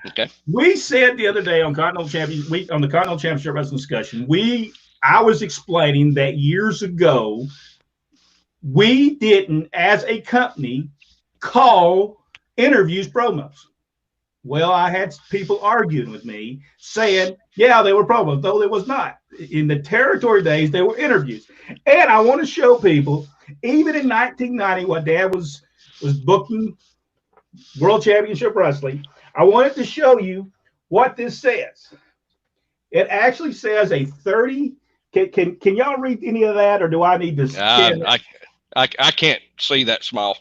Okay. We said the other day on Continental Championship Week on the Continental Championship Wrestling discussion, I was explaining that years ago we didn't, as a company, call interviews promos. Well, I had people arguing with me saying, yeah, they were promos, though they was not. In the territory days, they were interviews. And I want to show people, even in 1990, when Dad was booking World Championship Wrestling, I wanted to show you what this says. It actually says a 30. Can y'all read any of that, or do I need to scan it? I can't see that small.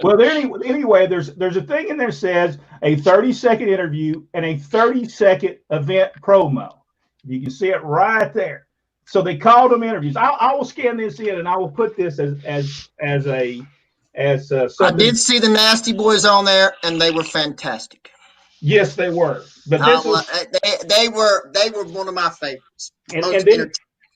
Well, anyway, there's a thing in there that says a 30-second interview and a 30-second event promo. You can see it right there. So they called them interviews. I will scan this in and I will put this as something. I did see the Nasty Boys on there, and they were fantastic. Yes, they were. But they were one of my favorites.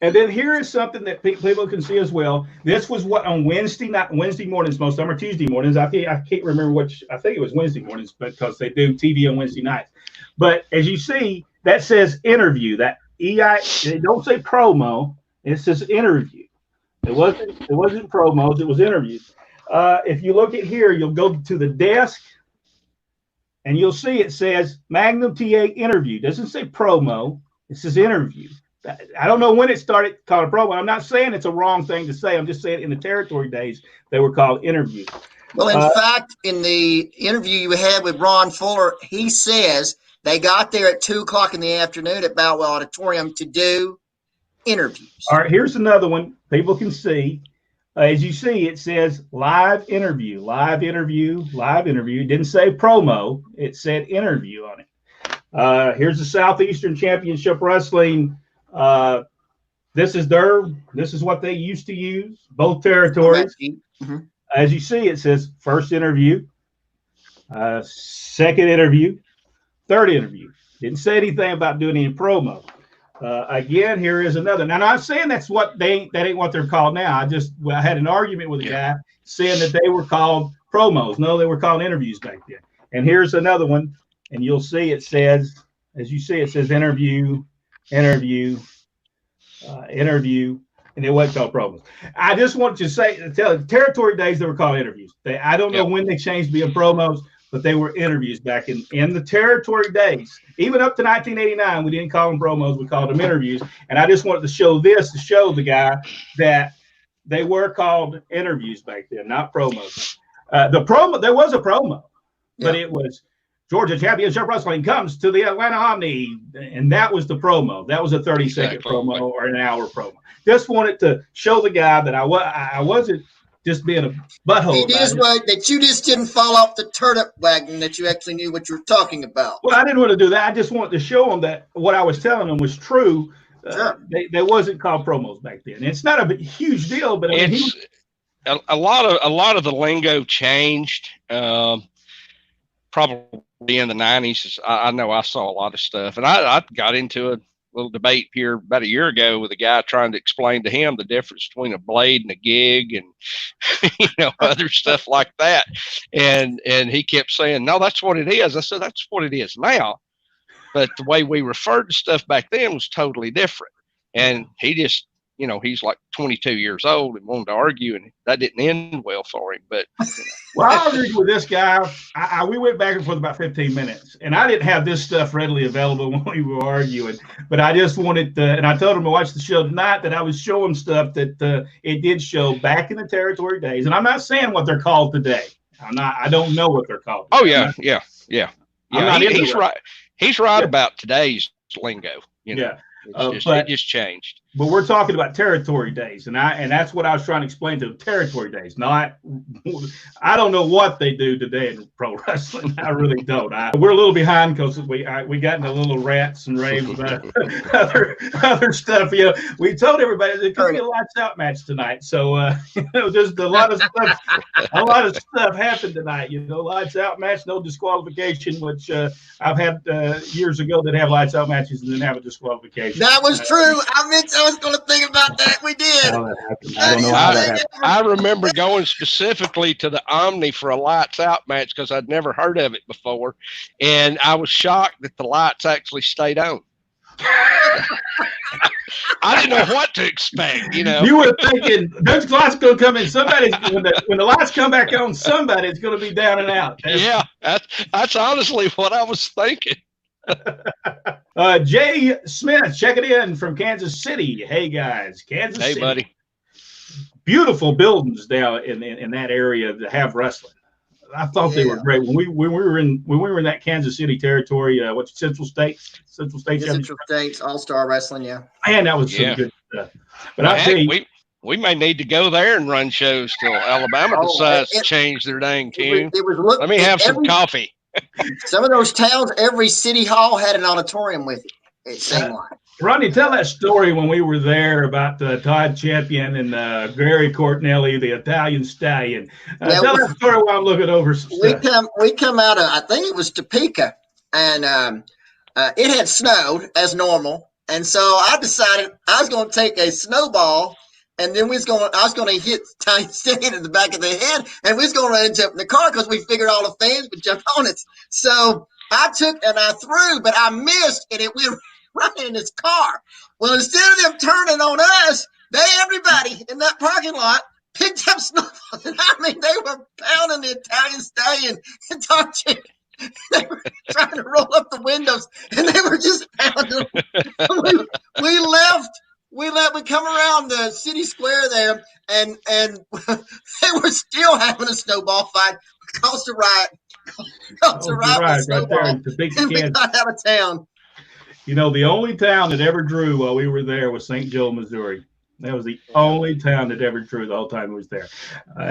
And then here is something that people can see as well. This was what on Wednesday mornings, most of them are Tuesday mornings. I can't remember which. I think it was Wednesday mornings because they do TV on Wednesday nights. But as you see, that says interview. That it don't say promo. It says interview. It wasn't promos. It was interviews. If you look at here, you'll go to the desk, and you'll see it says Magnum TA interview. It doesn't say promo. It says interview. I don't know when it started called a promo. I'm not saying it's a wrong thing to say. I'm just saying in the territory days, they were called interviews. Well, in fact, in the interview you had with Ron Fuller, he says they got there at 2:00 in the afternoon at Boutwell Auditorium to do interviews. All right, here's another one people can see. As you see, it says live interview, live interview, live interview. It didn't say promo. It said interview on it. Here's the Southeastern Championship Wrestling. This is what they used to use, both territories. Mm-hmm. As you see, it says first interview, second interview, third interview. Didn't say anything about doing any promo. Again, here is another. Now, I'm not saying that ain't what they're called now. I had an argument with a guy saying that they were called promos. No, they were called interviews back then. And here's another one, and you'll see it says, as you see, it says interview, interview, and it wasn't called promos. I just want to tell territory days they were called interviews. I don't know when they changed to being promos, but they were interviews back in the territory days. Even up to 1989, we didn't call them promos, we called them interviews. And I just wanted to show this to show the guy that they were called interviews back then, not promos. There was a promo, but it was Georgia Championship Wrestling comes to the Atlanta Omni, and that was the promo. That was a 30-second promo or an hour promo. Just wanted to show the guy that I wasn't just being a butthole. It is right that you just didn't fall off the turnip wagon, that you actually knew what you were talking about. Well, I didn't want to do that. I just wanted to show them that what I was telling them was true. Sure. They wasn't called promos back then. It's not a huge deal, but I mean, a lot of the lingo changed. Probably in the 90s. I know I saw a lot of stuff, and I got into a little debate here about a year ago with a guy trying to explain to him the difference between a blade and a gig and other stuff like that. And he kept saying, no, that's what it is. I said, that's what it is now. But the way we referred to stuff back then was totally different. And he just, he's like 22 years old and wanted to argue, and that didn't end well for him. But well, I argued with this guy. We went back and forth about 15 minutes, and I didn't have this stuff readily available when we were arguing. But I just wanted to, and I told him to watch the show tonight that I was showing stuff that it did show back in the territory days. And I'm not saying what they're called today. I don't know what they're called today. Oh yeah. He's right. He's right about today's lingo. Yeah. It just changed. But we're talking about territory days, and that's what I was trying to explain to them. Territory days. I don't know what they do today in pro wrestling. I really don't. We're a little behind because we got into little rants and raves about other stuff. We told everybody there could be a lights out match tonight, so just a lot of stuff. A lot of stuff happened tonight. Lights out match, no disqualification, which I've had years ago that have lights out matches and then have a disqualification. That was true. I meant to was going to think about that. We did. How that happened. I don't know how that happened. I remember going specifically to the Omni for a lights out match because I'd never heard of it before, and I was shocked that the lights actually stayed on. I didn't know what to expect, You were thinking those lights going to come in. When the lights come back on, somebody's going to be down and out. That's honestly what I was thinking. Jay Smith, check it in from Kansas City. Hey guys, Kansas City. Hey buddy. Beautiful buildings down in that area that have wrestling. I thought they were great when we were in that Kansas City territory. What's Central States All-Star Wrestling? Yeah, man, that was some good stuff. But I tell you, we may need to go there and run shows till Alabama decides to change their dang tune. Let me have some coffee. Some of those towns, every city hall had an auditorium with it. It seemed like. Rodney, tell that story when we were there about Todd Champion and Gary Cortinelli, the Italian Stallion. Tell the story while I'm looking over some stuff. We come out of, I think it was Topeka, and it had snowed as normal. And so I decided I was going to take a snowball, and then I was going to hit Tiny Stallion in the back of the head, and we was going to run and jump in the car because we figured all the fans would jump on it. So I took and I threw, but I missed, and it went right in his car. Well, instead of them turning on us, everybody in that parking lot picked up snowballs. And I mean, they were pounding the Italian Stallion and Todd Champion. They were trying to roll up the windows, and they were just pounding. We left. We come around the city square there, and they were still having a snowball fight. Caused a riot. Right there in Topeka, and we got out of town. The only town that ever drew while we were there was St. Joe, Missouri. That was the only town that ever drew the whole time we was there.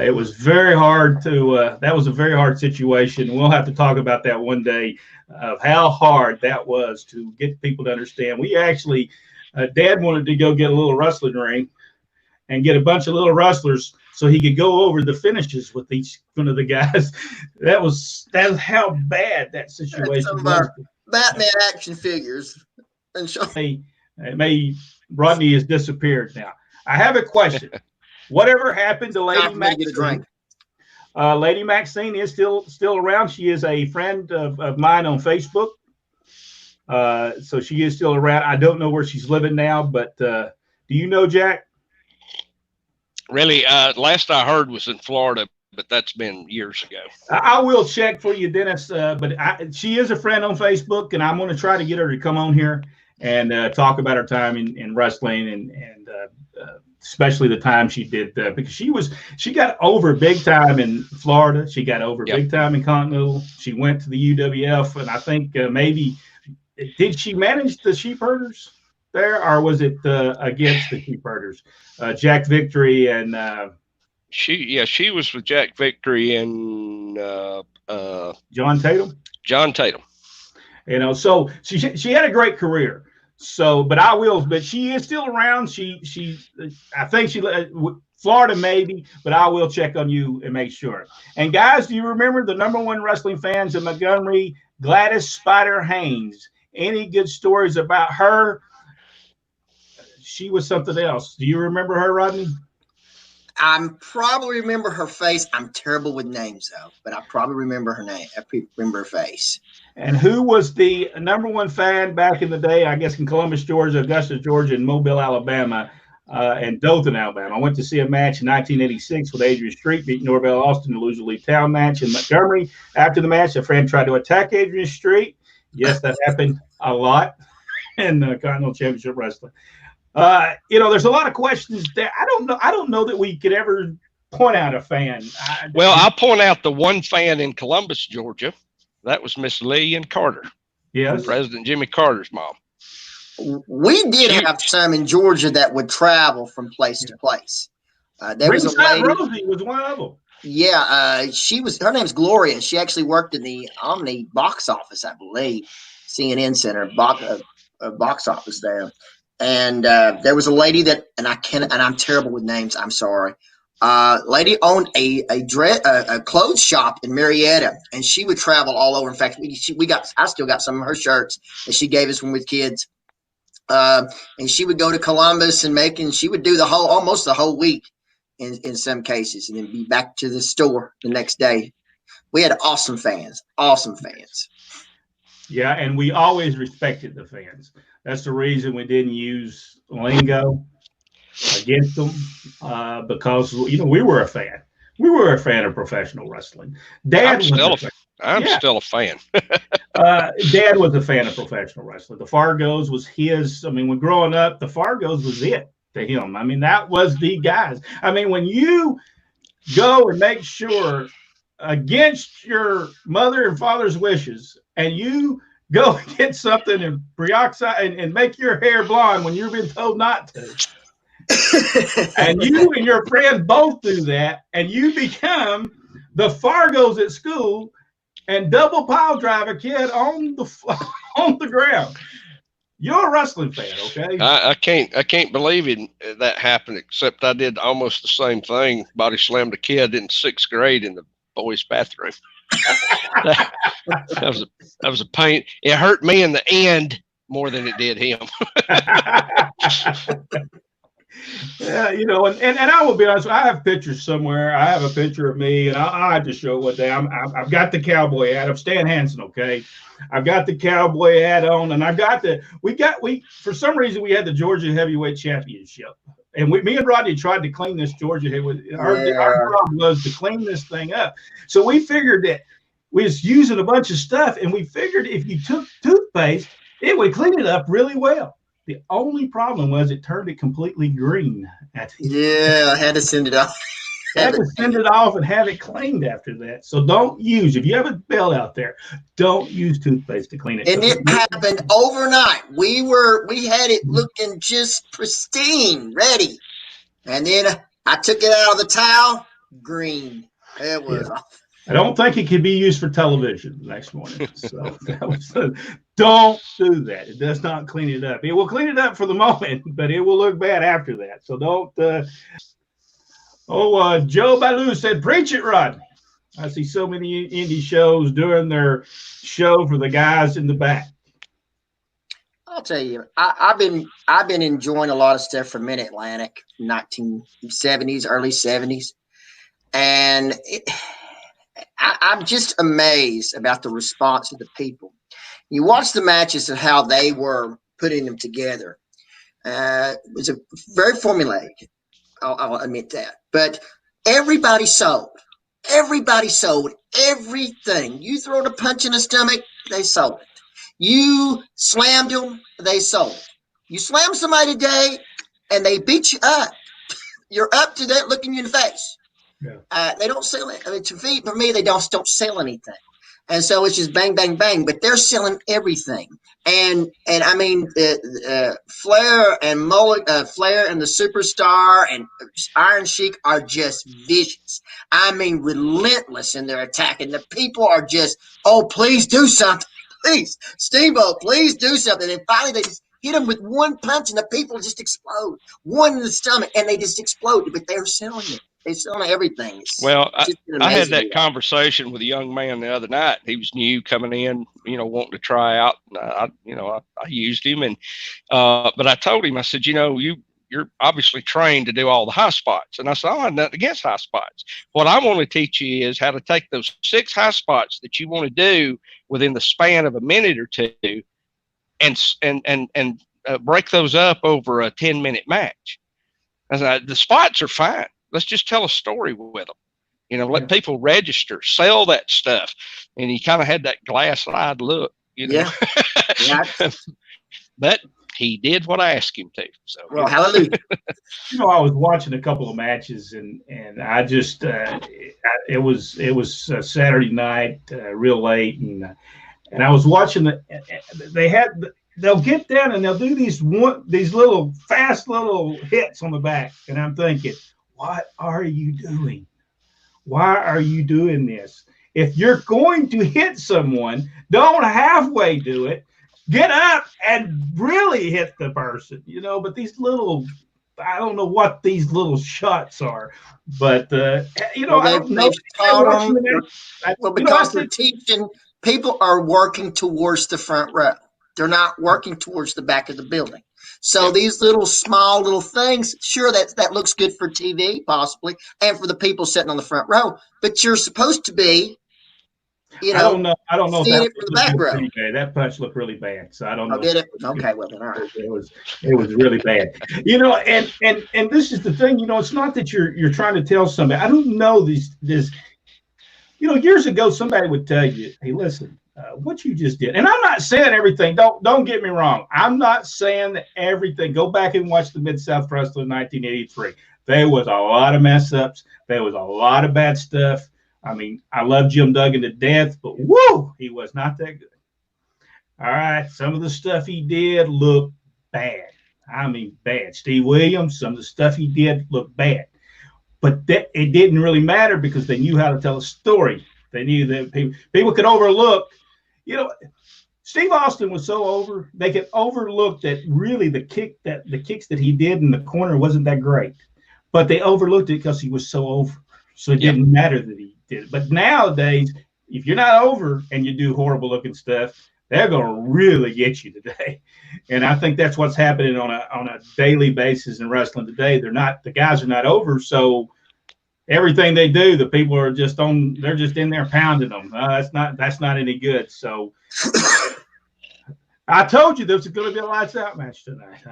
It was very hard that was a very hard situation. We'll have to talk about that one day, of how hard that was to get people to understand. We actually, Dad wanted to go get a little wrestling ring and get a bunch of little wrestlers so he could go over the finishes with each one of the guys. That was how bad that situation was. Batman action figures. And Rodney has disappeared now. I have a question. Whatever happened to Lady Maxine? Lady Maxine is still around. She is a friend of mine on Facebook. So she is still around. I don't know where she's living now, but do you know, Jack? Really, last I heard was in Florida, but that's been years ago. I will check for you, Dennis. But she is a friend on Facebook, and I'm going to try to get her to come on here and talk about her time in wrestling and especially the time she did because she got over big time in Florida. She got over big time in Continental. She went to the UWF, and I think maybe did she manage the sheep herders there, or was it against the sheep herders? Jack Victory and she was with Jack Victory and John Tatum. So she had a great career. So, but she is still around. I think Florida maybe, but I will check on you and make sure. And guys, do you remember the #1 wrestling fans in Montgomery, Gladys Spider Haynes? Any good stories about her? She was something else. Do you remember her, Rodney? I probably remember her face. I'm terrible with names, though, but I probably remember her name. I remember her face. And who was the #1 fan back in the day? I guess in Columbus, Georgia, Augusta, Georgia, and Mobile, Alabama, and Dothan, Alabama. I went to see a match in 1986 with Adrian Street beat Norvell Austin in a loser league town match in Montgomery. After the match, a friend tried to attack Adrian Street. Yes, that happened a lot in Continental Championship Wrestling. There's a lot of questions there. I don't know that we could ever point out a fan. I'll point out the one fan in Columbus, Georgia. That was Miss Lillian Carter. Yes. President Jimmy Carter's mom. We did have some in Georgia that would travel from place to place. There was a lady. Rosie was one of them. Yeah, her name's Gloria. She actually worked in the Omni box office, I believe. CNN Center box office there. And there was a lady that, and I'm terrible with names. I'm sorry. Lady owned a clothes shop in Marietta, and she would travel all over. In fact, I still got some of her shirts that she gave us when we were kids. And she would go to Columbus and she would do almost the whole week in some cases, and then be back to the store the next day. We had awesome fans. Yeah, and we always respected the fans. That's the reason we didn't use lingo against them, because we were a fan. We were a fan of professional wrestling. I'm still a fan. Dad was a fan of professional wrestling. The Fargos was his. I mean, when growing up, the Fargos was it to him. I mean, that was the guys. I mean, when you go and make sure against your mother and father's wishes, and you go and get something and peroxide and make your hair blonde when you've been told not to, and you and your friend both do that, and you become the Fargos at school and double pile drive a kid on the ground. You're a wrestling fan, okay? I can't believe that happened, except I did almost the same thing. Body slammed a kid in 6th grade in the boys' bathroom. that was a pain. It hurt me in the end more than it did him. Yeah, and I will be honest, I have pictures somewhere. I have a picture of me, and I'll have to show it one day. I've got the cowboy hat of Stan Hansen, okay? I've got the cowboy hat on, and I've got we for some reason we had the Georgia Heavyweight Championship, and me and Rodney tried to clean this Georgia Heavyweight. Our problem was to clean this thing up. So we figured that we was using a bunch of stuff, and we figured if you took toothpaste, it would clean it up really well. The only problem was it turned it completely green. I had to send it off. Had to send it off and have it cleaned after that. So don't use, if you have a bill out there, don't use toothpaste to clean it. And it happened overnight. We had it looking just pristine, ready. And then I took it out of the towel, green. It was off. I don't think it can be used for television the next morning. So don't do that. It does not clean it up. It will clean it up for the moment, but it will look bad after that. So don't. Joe Ballou said, "Preach it, Rodney." I see so many indie shows doing their show for the guys in the back. I'll tell you, I've been enjoying a lot of stuff from Mid Atlantic, 1970s, early 70s, and I'm just amazed about the response of the people. You watch the matches and how they were putting them together. It was a very formulaic. I'll admit that. But everybody sold. Everybody sold everything. You throw the punch in the stomach, they sold it. You slammed them, they sold. You slam somebody today, and they beat you up. You're up to that looking you in the face. Yeah. They don't sell it. I mean, for me, they don't sell anything. And so it's just bang, bang, bang. But they're selling everything. And I mean, Flair and Flair and the Superstar and Iron Sheik are just vicious. I mean, relentless in their attack. And the people are just, oh, please do something. Please, Steamboat, please do something. And finally, they just hit them with one punch, and the people just explode. One in the stomach, and they just explode. But they're selling it. They're selling everything. Well, I had that conversation with a young man the other night. He was new coming in, wanting to try out. I used him, and but I told him, I said, you're obviously trained to do all the high spots. And I said, I have nothing against high spots. What I want to teach you is how to take those 6 high spots that you want to do within the span of a minute or two, and break those up over a 10-minute match. I said, the spots are fine. Let's just tell a story with them. Let people register, sell that stuff. And he kind of had that glass-eyed look, Yeah. But he did what I asked him to. So, well, hallelujah. I was watching a couple of matches, and I just it was Saturday night, real late, and I was watching they'll get down and they'll do these little fast little hits on the back, and I'm thinking, what are you doing? Why are you doing this? If you're going to hit someone, don't halfway do it. Get up and really hit the person, But these little, I don't know what these little shots are, but I don't know. Because they're teaching, people are working towards the front row. They're not working towards the back of the building. So these little small little things, sure, that looks good for TV possibly, and for the people sitting on the front row. But you're supposed to be, I don't know if seeing that it from the looked back good row. anyway. That punch looked really bad, so I don't know. Oh, did it? Okay, well then, all right. It was really bad. And this is the thing. It's not that you're trying to tell somebody. I don't know this. Years ago, somebody would tell you, "Hey, listen, what you just did." And I'm not saying everything. Don't get me wrong. I'm not saying that everything. Go back and watch the Mid-South Wrestling in 1983. There was a lot of mess ups. There was a lot of bad stuff. I mean, I love Jim Duggan to death, but whoo, he was not that good. All right, some of the stuff he did looked bad. I mean, bad. Steve Williams, some of the stuff he did looked bad. But it didn't really matter because they knew how to tell a story. They knew that people could overlook. Steve Austin was so over, they could overlook that really the kicks that he did in the corner wasn't that great. But they overlooked it because he was so over. So it didn't matter that he did it. But nowadays, if you're not over and you do horrible looking stuff, they're going to really get you today. And I think that's what's happening on a daily basis in wrestling today. The guys are not over. So everything they do, the people are they're just in there pounding them. That's not any good. So I told you there was going to be a lights out match tonight.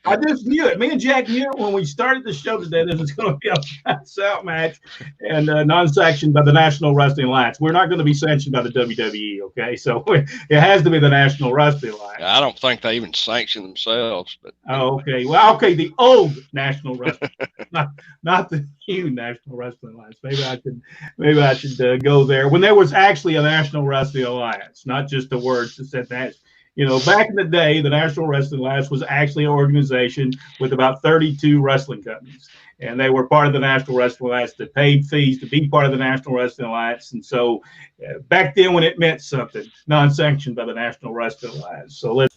I just knew it. Me and Jack knew it when we started the show today. There was going to be a lights out match and non-sanctioned by the National Wrestling Alliance. We're not going to be sanctioned by the WWE, okay? So it has to be the National Wrestling Alliance. I don't think they even sanction themselves. But oh, okay. Well, okay, the old National Wrestling, not the new National Wrestling Alliance. Maybe I should go there when there was actually a National Wrestling Alliance, not just the words that said that. Back in the day, the National Wrestling Alliance was actually an organization with about 32 wrestling companies. And they were part of the National Wrestling Alliance that paid fees to be part of the National Wrestling Alliance. And so back then when it meant something, non-sanctioned by the National Wrestling Alliance. So let's